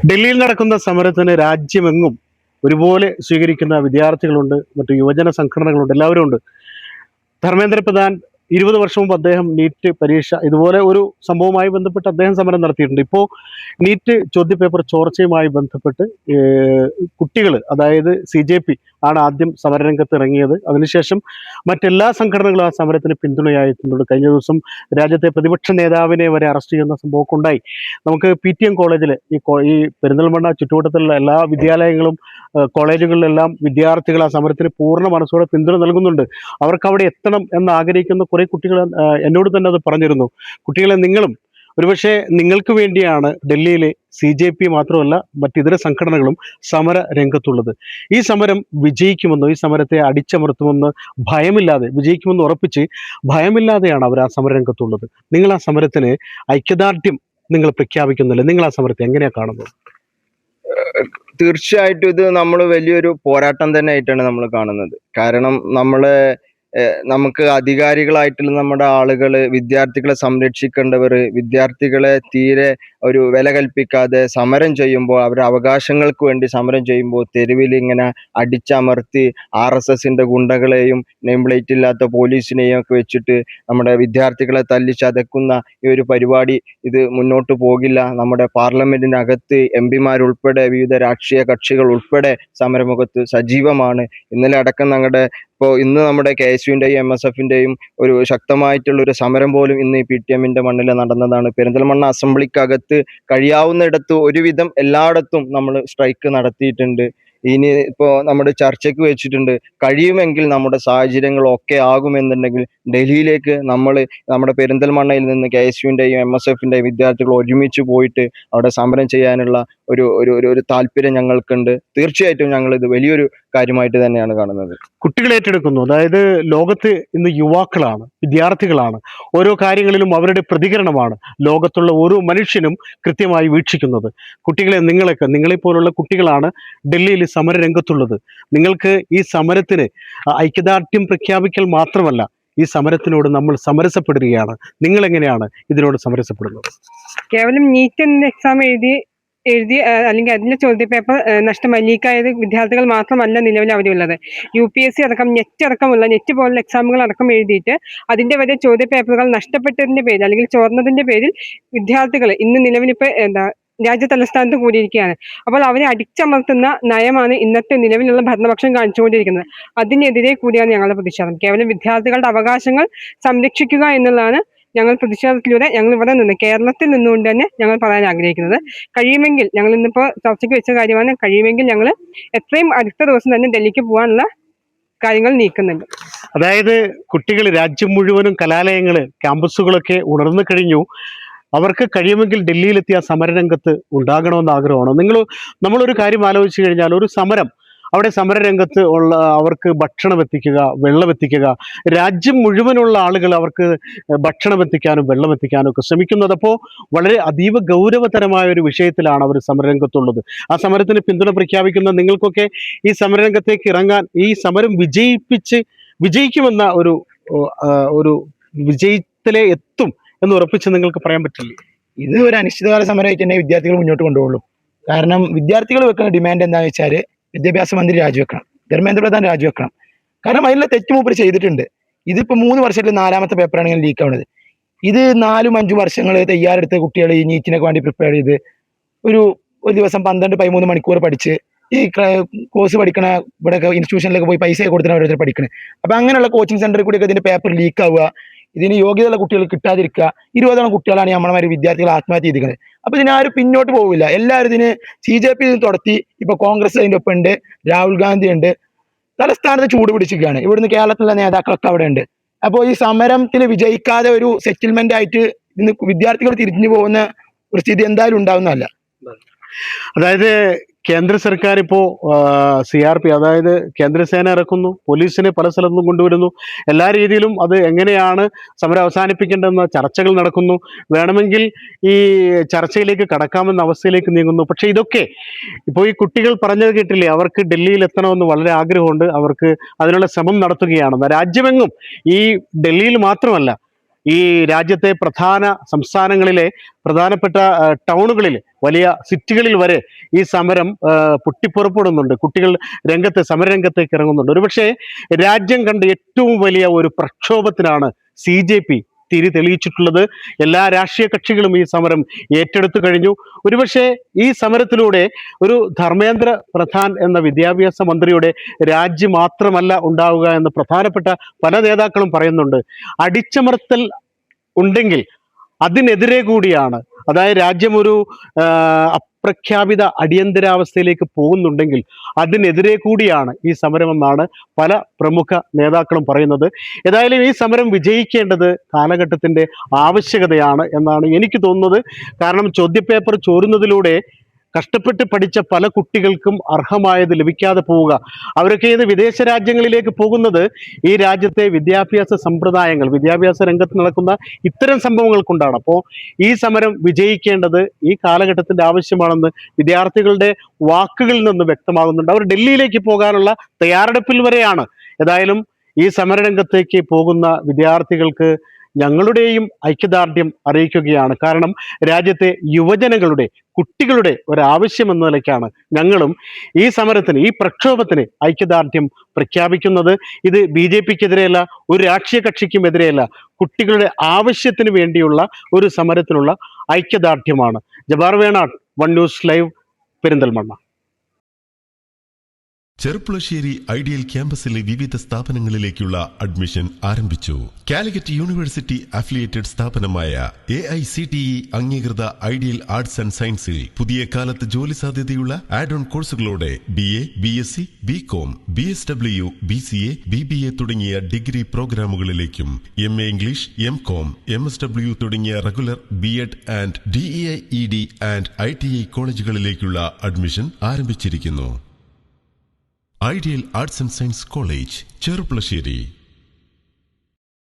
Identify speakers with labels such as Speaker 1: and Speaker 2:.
Speaker 1: ഡൽഹിയിൽ നടക്കുന്ന സമരത്തിന് രാജ്യമെങ്ങും ഒരുപോലെ സ്വീകരിക്കുന്ന വിദ്യാർത്ഥികളുണ്ട്, മറ്റു യുവജന സംഘടനകളുണ്ട്, എല്ലാവരും ഉണ്ട്. ധർമ്മേന്ദ്ര പ്രധാൻ 20 വർഷം മുമ്പ് അദ്ദേഹം നീറ്റ് പരീക്ഷ ഇതുപോലെ ഒരു സംഭവവുമായി ബന്ധപ്പെട്ട് അദ്ദേഹം സമരം നടത്തിയിട്ടുണ്ട്. ഇപ്പോൾ നീറ്റ് ചോദ്യപേപ്പർ ചോർച്ചയുമായി ബന്ധപ്പെട്ട് കുട്ടികൾ, അതായത് CJP ആണ് ആദ്യം സമരരംഗത്ത് ഇറങ്ങിയത്. അതിനുശേഷം മറ്റെല്ലാ സംഘടനകളും ആ സമരത്തിന് പിന്തുണയായി എത്തുന്നുണ്ട്. കഴിഞ്ഞ ദിവസം രാജ്യത്തെ പ്രതിപക്ഷ നേതാവിനെ വരെ അറസ്റ്റ് ചെയ്യുന്ന സംഭവമൊക്കെ ഉണ്ടായി. നമുക്ക് PTM കോളേജിൽ ഈ പെരിന്തൽമണ്ണ ചുറ്റുവട്ടത്തുള്ള എല്ലാ വിദ്യാലയങ്ങളും കോളേജുകളിലെല്ലാം വിദ്യാർത്ഥികൾ ആ സമരത്തിന് പൂർണ്ണ മനസ്സോടെ പിന്തുണ നൽകുന്നുണ്ട്. അവർക്ക് അവിടെ എത്തണം എന്ന് ആഗ്രഹിക്കുന്ന കുറേ കുട്ടികൾ എന്നോട് തന്നെ അത് പറഞ്ഞിരുന്നു. കുട്ടികളെ, നിങ്ങളും ഒരുപക്ഷെ നിങ്ങൾക്ക് വേണ്ടിയാണ് ഡൽഹിയിലെ CJP മാത്രമല്ല മറ്റിതര സംഘടനകളും സമര രംഗത്തുള്ളത്. ഈ സമരം വിജയിക്കുമെന്നോ ഈ സമരത്തെ അടിച്ചമർത്തുമെന്ന് ഭയമില്ലാതെ, വിജയിക്കുമെന്ന് ഉറപ്പിച്ച് ഭയമില്ലാതെയാണ് അവർ ആ സമരരംഗത്തുള്ളത്. നിങ്ങൾ ആ സമരത്തിന് ഐക്യദാർഢ്യം നിങ്ങൾ പ്രഖ്യാപിക്കുന്നില്ല. നിങ്ങൾ ആ സമരത്തെ എങ്ങനെയാണ് കാണുന്നത്?
Speaker 2: തീർച്ചയായിട്ടും ഇത് നമ്മൾ വലിയൊരു പോരാട്ടം തന്നെ ആയിട്ടാണ് നമ്മൾ കാണുന്നത്. കാരണം നമുക്ക് അധികാരികളായിട്ടുള്ള നമ്മുടെ ആളുകള് വിദ്യാർത്ഥികളെ സംരക്ഷിക്കേണ്ടവർ വിദ്യാർത്ഥികളെ തീരെ ഒരു വില കൽപ്പിക്കാതെ സമരം ചെയ്യുമ്പോൾ, അവരുടെ അവകാശങ്ങൾക്ക് വേണ്ടി സമരം ചെയ്യുമ്പോൾ തെരുവിൽ ഇങ്ങനെ അടിച്ചമർത്തി RSSന്റെ ഗുണ്ടകളെയും നെയിം പ്ലേറ്റ് ഇല്ലാത്ത പോലീസിനെയും ഒക്കെ വെച്ചിട്ട് നമ്മുടെ വിദ്യാർത്ഥികളെ തല്ലി ചതക്കുന്ന ഈ ഒരു പരിപാടി ഇത് മുന്നോട്ട് പോകില്ല. നമ്മുടെ പാർലമെന്റിനകത്ത് MP മാരുൾപ്പെടെ വിവിധ രാഷ്ട്രീയ കക്ഷികൾ ഉൾപ്പെടെ സമരമുഖത്ത് സജീവമാണ്. ഇന്നലെ അടക്കം ഇന്ന് നമ്മുടെ KSUവിന്റെയും MSFന്റെയും ഒരു ശക്തമായിട്ടുള്ള ഒരു സമരം പോലും ഇന്ന് ഈ PTMന്റെ മണ്ണിൽ നടന്നതാണ്. പെരിന്തൽമണ്ണ അസംബ്ലിക്കകത്ത് കഴിയാവുന്നിടത്ത് ഒരുവിധം എല്ലായിടത്തും നമ്മൾ സ്ട്രൈക്ക് നടത്തിയിട്ടുണ്ട്. ഇനി നമ്മുടെ ചർച്ചയ്ക്ക് വെച്ചിട്ടുണ്ട്. കഴിയുമെങ്കിൽ നമ്മുടെ സാഹചര്യങ്ങൾ ഒക്കെ ആകുമെന്നുണ്ടെങ്കിൽ ഡൽഹിയിലേക്ക് നമ്മുടെ പെരിന്തൽമണ്ണയിൽ നിന്ന് KSUവിന്റെയും MSFന്റെയും വിദ്യാർത്ഥികൾ ഒരുമിച്ച് പോയിട്ട് അവിടെ സമരം ചെയ്യാനുള്ള ഒരു ഒരു ഒരു താല്പര്യം ഞങ്ങൾക്കുണ്ട്. തീർച്ചയായിട്ടും ഞങ്ങൾ ഇത് വലിയൊരു കാര്യമായിട്ട് തന്നെയാണ് കാണുന്നത്.
Speaker 1: കുട്ടികൾ ഏറ്റെടുക്കുന്നു. അതായത് ലോകത്ത് ഇന്ന് യുവാക്കളാണ്, വിദ്യാർത്ഥികളാണ് ഓരോ കാര്യങ്ങളിലും അവരുടെ പ്രതികരണമാണ് ലോകത്തുള്ള ഓരോ മനുഷ്യനും കൃത്യമായി വീക്ഷിക്കുന്നത്. കുട്ടികളെ, നിങ്ങളെപ്പോലുള്ള കുട്ടികളാണ് ഡൽഹിയിൽ സമര രംഗത്തുള്ളത്. നിങ്ങൾക്ക് ഈ സമരത്തിന് ഐക്യദാർഢ്യം പ്രഖ്യാപിക്കൽ മാത്രമല്ല, ഈ സമരത്തിനോട് നമ്മൾ സമരസപ്പെടുകയാണ്. നിങ്ങൾ എങ്ങനെയാണ് ഇതിനോട് സമരസപ്പെടുന്നത്?
Speaker 3: കേവലം നീറ്റ് എന്ന എക്സാം എഴുതി അല്ലെങ്കിൽ അതിന്റെ ചോദ്യപേപ്പർ ലീക്കായത് വിദ്യാർത്ഥികൾ മാത്രമല്ല നിലവിൽ അവിടെയുള്ളത്. UPSC അടക്കം നെറ്റ് പോലുള്ള എക്സാമുകൾ അടക്കം എഴുതിയിട്ട് അതിന്റെ വരെ ചോദ്യപേപ്പറുകൾ നഷ്ടപ്പെട്ടതിന്റെ പേരിൽ അല്ലെങ്കിൽ ചോർന്നതിന്റെ പേരിൽ വിദ്യാർത്ഥികൾ ഇന്ന് നിലവിലിപ്പോ രാജ്യ തലസ്ഥാനത്ത് കൂടിയിരിക്കുകയാണ്. അപ്പോൾ അവരെ അടിച്ചമർത്തുന്ന നയമാണ് ഇന്നത്തെ നിലവിലുള്ള ഭരണപക്ഷം കാണിച്ചുകൊണ്ടിരിക്കുന്നത്. അതിനെതിരെ കൂടിയാണ് ഞങ്ങളുടെ പ്രതിഷേധം. കേവലം വിദ്യാർത്ഥികളുടെ അവകാശങ്ങൾ സംരക്ഷിക്കുക എന്നുള്ളതാണ് ഞങ്ങൾ പ്രതിഷേധത്തിലൂടെ ഞങ്ങൾ ഇവിടെ നിന്ന് കേരളത്തിൽ നിന്നുകൊണ്ട് തന്നെ ഞങ്ങൾ പറയാൻ ആഗ്രഹിക്കുന്നത്. കഴിയുമെങ്കിൽ ഞങ്ങൾ ഇന്നിപ്പോൾ ചർച്ചയ്ക്ക് വെച്ച കാര്യമാണ്, കഴിയുമെങ്കിൽ ഞങ്ങൾ എത്രയും അടുത്ത ദിവസം തന്നെ ഡൽഹിക്ക് പോകാനുള്ള കാര്യങ്ങൾ നീക്കുന്നുണ്ട്.
Speaker 1: അതായത് കുട്ടികൾ, രാജ്യം മുഴുവനും കലാലയങ്ങള്, ക്യാമ്പസുകളൊക്കെ ഉണർന്നു കഴിഞ്ഞു. അവർക്ക് കഴിയുമെങ്കിൽ ഡൽഹിയിലെത്തിയ സമരരംഗത്ത് ഉണ്ടാകണമെന്ന് ആഗ്രഹമാണ്. നമ്മളൊരു കാര്യം ആലോചിച്ചു കഴിഞ്ഞാൽ, ഒരു സമരം, അവിടെ സമരരംഗത്ത് ഉള്ള അവർക്ക് ഭക്ഷണം എത്തിക്കുക, വെള്ളം എത്തിക്കുക, രാജ്യം മുഴുവനുള്ള ആളുകൾ അവർക്ക് ഭക്ഷണം എത്തിക്കാനും വെള്ളം എത്തിക്കാനും ഒക്കെ ശ്രമിക്കുന്നത്. അപ്പോൾ വളരെ അതീവ ഗൗരവതരമായ ഒരു വിഷയത്തിലാണ് അവർ സമരരംഗത്തുള്ളത്. ആ സമരത്തിന് പിന്തുണ പ്രഖ്യാപിക്കുന്ന നിങ്ങൾക്കൊക്കെ ഈ സമരരംഗത്തേക്ക് ഇറങ്ങാൻ, ഈ സമരം വിജയിക്കുമെന്ന ഒരു വിജയത്തിലെ എത്തും എന്ന് ഉറപ്പിച്ച് നിങ്ങൾക്ക് പറയാൻ പറ്റില്ലേ?
Speaker 4: ഇത് ഒരു അനിശ്ചിതകാല സമരമായിട്ട് തന്നെ വിദ്യാർത്ഥികൾ മുന്നോട്ട് കൊണ്ടുപോകുള്ളൂ. കാരണം വിദ്യാർത്ഥികൾ വെക്കുന്ന ഡിമാൻഡ് എന്താണെന്ന് വെച്ചാൽ വിദ്യാഭ്യാസ മന്ത്രി രാജിവെക്കണം, ധർമ്മേന്ദ്ര പ്രധാൻ രാജിവെക്കണം. കാരണം അതിലുള്ള തെറ്റ് മൂപ്പര് ചെയ്തിട്ടുണ്ട്. ഇതിപ്പോൾ 3 വർഷത്തിൽ 4ാമത്തെ പേപ്പറാണ് ഇങ്ങനെ ലീക്ക് ആവുന്നത്. ഇത് 4-5 വർഷങ്ങൾ തയ്യാറെടുത്ത കുട്ടികൾ ഈ നീറ്റിനൊക്കെ വേണ്ടി പ്രിപ്പയർ ചെയ്ത് ഒരു ദിവസം 12-13 മണിക്കൂർ പഠിച്ച് ഈ കോഴ്സ് പഠിക്കണ ഇവിടെ ഇൻസ്റ്റിറ്റ്യൂഷനിലൊക്കെ പോയി പൈസ കൊടുത്തിട്ട് ഓരോരുത്തർ പഠിക്കണേ. അപ്പൊ അങ്ങനെയുള്ള കോച്ചിങ് സെന്ററിൽ കൂടിയൊക്കെ ഇതിന്റെ പേപ്പർ ലീക്ക് ആവുക, ഇതിന് യോഗ്യതയുള്ള കുട്ടികൾ കിട്ടാതിരിക്കുക. 20ഓളം കുട്ടികളാണ് നമ്മളെ വിദ്യാർത്ഥികൾ ആത്മഹത്യ ചെയ്തിരിക്കുന്നത്. അപ്പൊ ഇതിനാരും പിന്നോട്ട് പോകില്ല. എല്ലാവരും ഇതിന് CJP തുടർത്തി. ഇപ്പൊ കോൺഗ്രസ് അതിന്റെ ഒപ്പം ഉണ്ട്, രാഹുൽ ഗാന്ധി ഉണ്ട്, തലസ്ഥാനത്ത് ചൂട് പിടിച്ചിരിക്കുകയാണ്. ഇവിടുന്ന് കേരളത്തിലെ നേതാക്കളൊക്കെ അവിടെ ഉണ്ട്. അപ്പോൾ ഈ സമരത്തിൽ വിജയിക്കാതെ ഒരു സെറ്റിൽമെന്റ് ആയിട്ട് ഇന്ന് വിദ്യാർത്ഥികൾ തിരിഞ്ഞു പോകുന്ന ഒരു സ്ഥിതി എന്തായാലും ഉണ്ടാവുന്നതല്ല.
Speaker 1: അതായത് കേന്ദ്ര സർക്കാർ ഇപ്പോൾ CRP, അതായത് കേന്ദ്രസേന ഇറക്കുന്നു, പോലീസിനെ പല സ്ഥലത്തും കൊണ്ടുവരുന്നു. എല്ലാ രീതിയിലും അത് എങ്ങനെയാണ് സമരം അവസാനിപ്പിക്കേണ്ടതെന്ന ചർച്ചകൾ നടക്കുന്നു. വേണമെങ്കിൽ ഈ ചർച്ചയിലേക്ക് കടക്കാമെന്ന അവസ്ഥയിലേക്ക് നീങ്ങുന്നു. പക്ഷെ ഇതൊക്കെ ഇപ്പോൾ ഈ കുട്ടികൾ പറഞ്ഞത് കേട്ടില്ലേ, അവർക്ക് ഡൽഹിയിൽ എത്തണമെന്ന് വളരെ ആഗ്രഹമുണ്ട്, അവർക്ക് അതിനുള്ള ശ്രമം നടത്തുകയാണ്. രാജ്യമെങ്ങും, ഈ ഡൽഹിയിൽ മാത്രമല്ല, ഈ രാജ്യത്തെ പ്രധാന സംസ്ഥാനങ്ങളിലെ പ്രധാനപ്പെട്ട ടൗണുകളിൽ, വലിയ സിറ്റികളിൽ വരെ ഈ സമരം പൊട്ടിപ്പുറപ്പെടുന്നുണ്ട്. കുട്ടികൾ സമരരംഗത്തേക്ക് ഇറങ്ങുന്നുണ്ട്. ഒരുപക്ഷെ രാജ്യം കണ്ട ഏറ്റവും വലിയ ഒരു പ്രക്ഷോഭത്തിനാണ് CJP തിരി തെളിയിച്ചിട്ടുള്ളത്. എല്ലാ രാഷ്ട്രീയ കക്ഷികളും ഈ സമരം ഏറ്റെടുത്തു കഴിഞ്ഞു. ഒരുപക്ഷെ ഈ സമരത്തിലൂടെ ഒരു ധർമ്മേന്ദ്ര പ്രധാൻ എന്ന വിദ്യാഭ്യാസ മന്ത്രിയുടെ രാജി മാത്രമല്ല ഉണ്ടാവുക എന്ന് പ്രധാനപ്പെട്ട പല നേതാക്കളും പറയുന്നുണ്ട്. അടിച്ചമർത്തൽ ഉണ്ടെങ്കിൽ അതിനെതിരെ കൂടിയാണ്, അതായത് രാജ്യം ഒരു അപ്രഖ്യാപിത അടിയന്തരാവസ്ഥയിലേക്ക് പോകുന്നുണ്ടെങ്കിൽ അതിനെതിരെ കൂടിയാണ് ഈ സമരമെന്നാണ് പല പ്രമുഖ നേതാക്കളും പറയുന്നത്. ഏതായാലും ഈ സമരം വിജയിക്കേണ്ടത് കാലഘട്ടത്തിൻ്റെ ആവശ്യകതയാണ് എന്നാണ് എനിക്ക് തോന്നുന്നത്. കാരണം ചോദ്യപേപ്പർ ചോരുന്നതിലൂടെ കഷ്ടപ്പെട്ട് പഠിച്ച പല കുട്ടികൾക്കും അർഹമായത് ലഭിക്കാതെ പോവുക, അവരൊക്കെ ഇന്ന് വിദേശ രാജ്യങ്ങളിലേക്ക് പോകുന്നത് ഈ രാജ്യത്തെ വിദ്യാഭ്യാസ സമ്പ്രദായങ്ങൾ, വിദ്യാഭ്യാസ രംഗത്ത് നടക്കുന്ന ഇത്തരം സംഭവങ്ങൾ കൊണ്ടാണ്. അപ്പോൾ ഈ സമരം വിജയിക്കേണ്ടത് ഈ കാലഘട്ടത്തിൻ്റെ ആവശ്യമാണെന്ന് വിദ്യാർത്ഥികളുടെ വാക്കുകളിൽ നിന്ന് വ്യക്തമാകുന്നുണ്ട്. അവർ ഡൽഹിയിലേക്ക് പോകാനുള്ള തയ്യാറെടുപ്പിൽ വരെയാണ്. ഏതായാലും ഈ സമരരംഗത്തേക്ക് പോകുന്ന വിദ്യാർത്ഥികൾക്ക് ഞങ്ങളുടെയും ഐക്യദാർഢ്യം അറിയിക്കുകയാണ്. കാരണം രാജ്യത്തെ യുവജനങ്ങളുടെ, കുട്ടികളുടെ ഒരാവശ്യം എന്ന നിലയ്ക്കാണ് ഞങ്ങളും ഈ സമരത്തിന്, ഈ പ്രക്ഷോഭത്തിന് ഐക്യദാർഢ്യം പ്രഖ്യാപിക്കുന്നത്. ഇത് BJPക്കെതിരെയല്ല, ഒരു രാഷ്ട്രീയ കക്ഷിക്കും എതിരെയല്ല, കുട്ടികളുടെ ആവശ്യത്തിന് വേണ്ടിയുള്ള ഒരു സമരത്തിനുള്ള ഐക്യദാർഢ്യമാണ്. Jabar Venad, one news live, Perinthalmanna.
Speaker 5: Cherpulassery ideal ക്യാമ്പസിലെ വിവിധ സ്ഥാപനങ്ങളിലേക്കുള്ള അഡ്മിഷൻ ആരംഭിച്ചു. കാലിക്കറ്റ് യൂണിവേഴ്സിറ്റി അഫിലിയേറ്റഡ് സ്ഥാപനമായ AICTE അംഗീകൃത ഐഡിയൽ ആർട്സ് ആൻഡ് സയൻസിൽ പുതിയ കാലത്ത് ജോലി സാധ്യതയുള്ള ആഡ് ഓൺ കോഴ്സുകളോടെ BA, BSc, BCom, BSW, BCA, BBA തുടങ്ങിയ ഡിഗ്രി പ്രോഗ്രാമുകളിലേക്കും MA ഇംഗ്ലീഷ്, MCom, MSW തുടങ്ങിയ regular BEd and DEIED and ITI കോളേജുകളിലേക്കുള്ള അഡ്മിഷൻ ആരംഭിച്ചിരിക്കുന്നു. Ideal arts and science college, Cherpulassery.